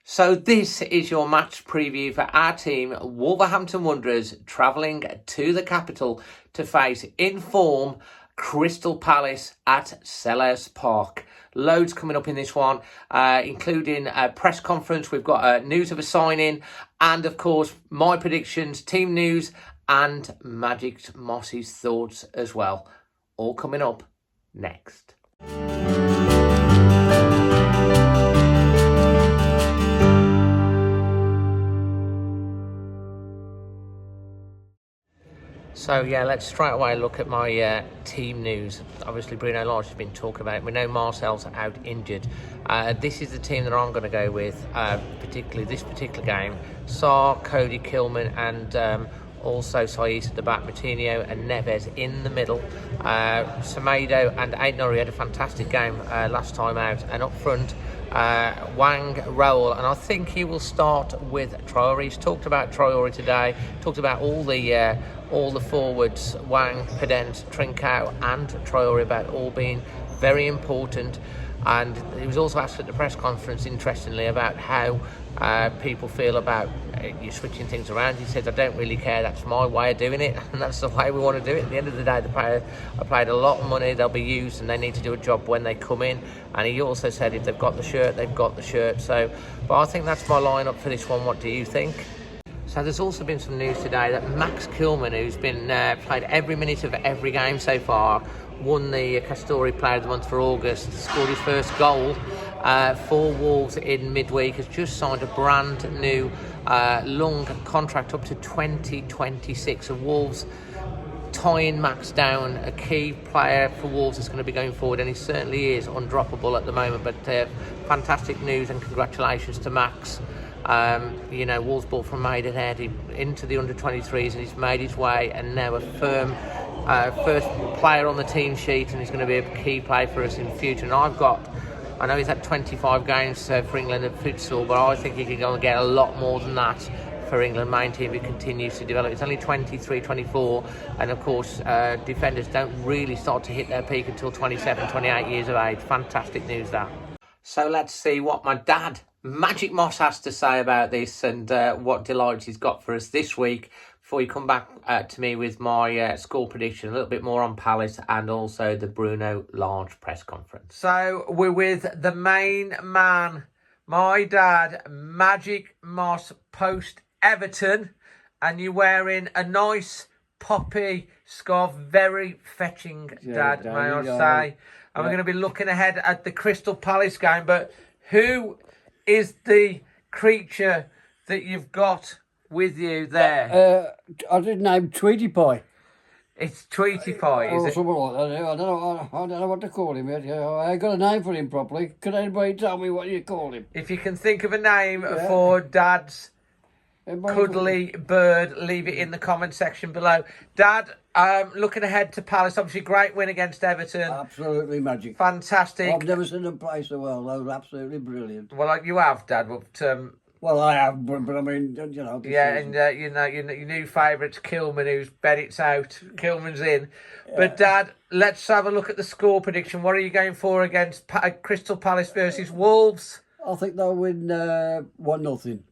So this is your match preview for our team, Wolverhampton Wanderers, travelling to the capital to face in form Crystal Palace at Selhurst Park. Loads coming up in this one, including a press conference. We've got news of a signing and, of course, my predictions, team news and Magic Moss's thoughts as well. All coming up next. So, let's straight away look at my team news. Obviously, Bruno Lage has been talking about it. We know Marcel's out injured. This is the team that I'm going to go with, particularly this particular game. Sarr, Cody Kilman and also Saiz at the back, Moutinho and Neves in the middle. Semedo and Aït-Nouri had a fantastic game last time out. And up front, Wang, Raul, and I think he will start with Traoré. He's talked about Traoré today, talked about all the forwards, Wang, Pedence, Trincao and Traoré, about all being very important. And he was also asked at the press conference, interestingly, about how people feel about you switching things around. He said, I don't really care, that's my way of doing it, and that's the way we want to do it. At the end of the day, the players are paid a lot of money, they'll be used, and they need to do a job when they come in. And he also said if they've got the shirt, they've got the shirt. So, but I think that's my lineup for this one. What do you think? So there's also been some news today that Max Kilman, who's been played every minute of every game so far, won the Castori Player of the Month for August, scored his first goal for Wolves in midweek, has just signed a brand new long contract up to 2026. So Wolves tying Max down, a key player for Wolves is going to be going forward, and he certainly is undroppable at the moment. But fantastic news and congratulations to Max. Wolves bought from Maidenhead into the under-23s, and he's made his way and now a firm first player on the team sheet, and he's going to be a key player for us in the future. And I know he's had 25 games for England at futsal, but I think he can go and get a lot more than that for England main team. He continues to develop. He's only 23, 24, and of course defenders don't really start to hit their peak until 27, 28 years of age. Fantastic news that. So let's see what my dad, Magic Moss, has to say about this and what delights he's got for us this week, before you come back to me with my score prediction, a little bit more on Palace and also the Bruno Lage press conference. So we're with the main man, my dad, Magic Moss, post Everton, and you're wearing a nice poppy scarf, very fetching, Dad, may I say. And we're going to be looking ahead at the Crystal Palace game, but who is the creature that you've got with you there? I did name Tweety Pie. It's Tweety Pie, is it? Something like that. I don't know what to call him yet. I ain't got a name for him properly. Could anybody tell me what you call him? If you can think of a name for Dad's cuddly bird, leave it in the comment section below. Dad, looking ahead to Palace, obviously great win against Everton. Absolutely magic. Fantastic. I've never seen them play so well. They were absolutely brilliant. Well, you have, Dad, but well, I have, but I mean, yeah, and your new favourites, Kilman, who's Bennett's out, Kilman's in. Yeah. But Dad, let's have a look at the score prediction. What are you going for against Crystal Palace versus Wolves? I think they'll win 1-0.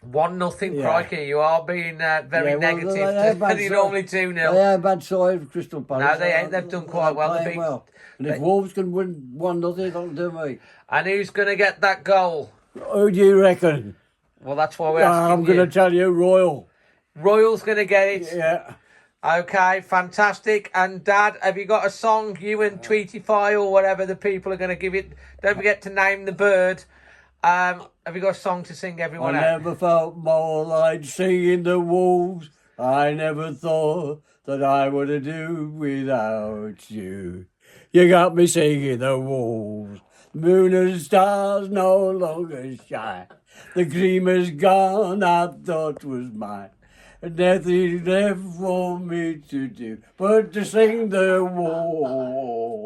1-0, crikey. You are being very negative. You're normally 2-0. They are a bad side of Crystal Palace. No, they ain't. They've done quite well. And if Wolves can win 1-0, that'll do me. And who's going to get that goal? Who do you reckon? Well, that's why we're asking I'm going to tell you, Royal. Royal's going to get it? Yeah. Okay, fantastic. And Dad, have you got a song, you and Tweety Pie or whatever the people are going to give it? Don't forget to name the bird. Have you got a song to sing everyone out? I never felt more like singing the Wolves. I never thought that I would do without you. You got me singing the Wolves. Moon and stars no longer shine. The dream is gone, I thought was mine. Nothing left for me to do but to sing the Wolves.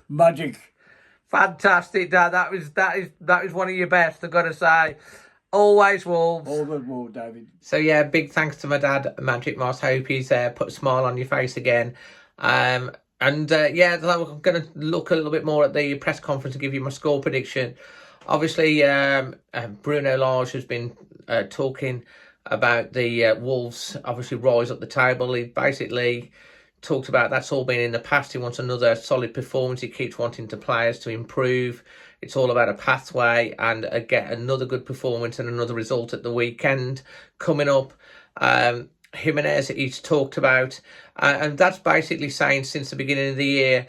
Magic. Fantastic, Dad. That is one of your best, I've got to say. Always Wolves. Always Wolves, David. So big thanks to my dad, Magic Moss. Hope he's put a smile on your face again. I'm going to look a little bit more at the press conference and give you my score prediction. Obviously, Bruno Lage has been talking about the Wolves obviously rise up the table. He basically talked about that's all been in the past. He wants another solid performance. He keeps wanting the players to improve. It's all about a pathway and get another good performance and another result at the weekend coming up. Jimenez he's talked about, and that's basically saying since the beginning of the year,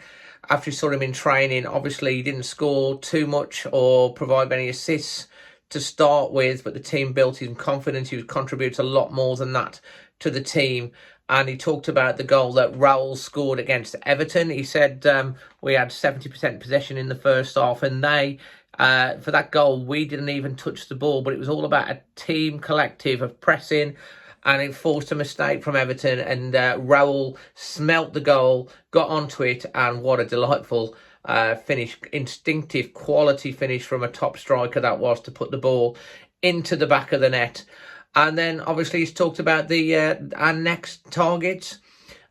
after you saw him in training, obviously he didn't score too much or provide many assists to start with, but the team built him confidence. He would contribute a lot more than that to the team. And he talked about the goal that Raul scored against Everton. He said we had 70% possession in the first half, and they, for that goal, we didn't even touch the ball, but it was all about a team collective of pressing, and it forced a mistake from Everton, and Raul smelt the goal, got onto it, and what a delightful finish, instinctive quality finish from a top striker that was, to put the ball into the back of the net. And then obviously he's talked about the our next targets.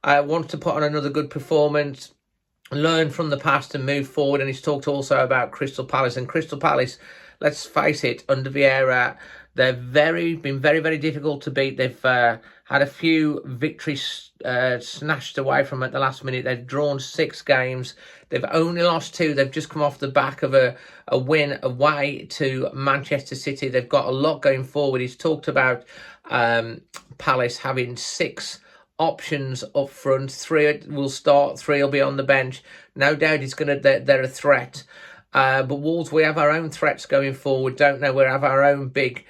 Wants to put on another good performance, learn from the past and move forward. And he's talked also about Crystal Palace. And Crystal Palace, let's face it, under Vieira, they've been very, very difficult to beat. They've had a few victories snatched away from at the last minute. They've drawn 6 games. They've only lost 2. They've just come off the back of a win away to Manchester City. They've got a lot going forward. He's talked about Palace having 6 options up front. 3 will start, 3 will be on the bench. No doubt they're a threat. But Wolves, we have our own threats going forward. Don't know, we have our own big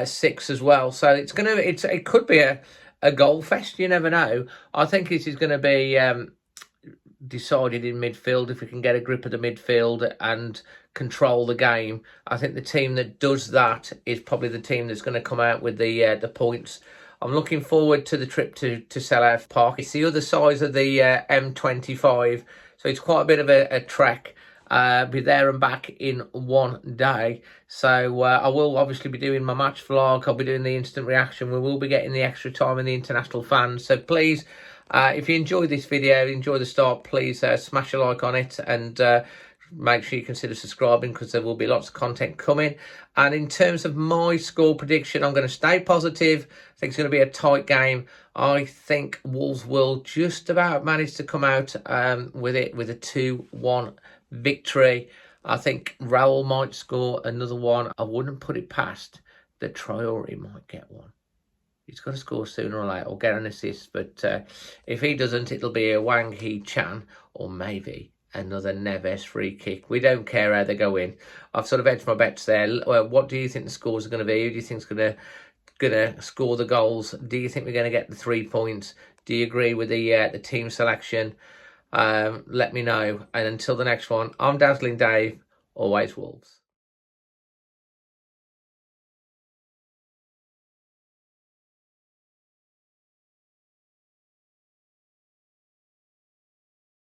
6 as well. So it could be a goal fest. You never know. I think this is going to be decided in midfield. If we can get a grip of the midfield and control the game, I think the team that does that is probably the team that's going to come out with the points. I'm looking forward to the trip to Selhurst Park. It's the other side of the M25, so it's quite a bit of a trek. Be there and back in one day. So I will obviously be doing my match vlog. I'll be doing the instant reaction. We will be getting the extra time in the international fans. So please, if you enjoyed this video, enjoy the start, please smash a like on it, and make sure you consider subscribing, because there will be lots of content coming. And in terms of my score prediction, I'm going to stay positive. I think it's going to be a tight game. I think Wolves will just about manage to come out with a 2-1 victory. I think Raul might score another one. I wouldn't put it past that Traore might get one. He's got to score sooner or later, or get an assist. But if he doesn't, it'll be a Wang Hee-chan, or maybe another Neves free kick. We don't care how they go in. I've sort of edged my bets there. What do you think the scores are going to be? Who do you think is going to score the goals? Do you think we're going to get the 3 points? Do you agree with the team selection? Let me know. And until the next one, I'm Dazzling Dave, always Wolves.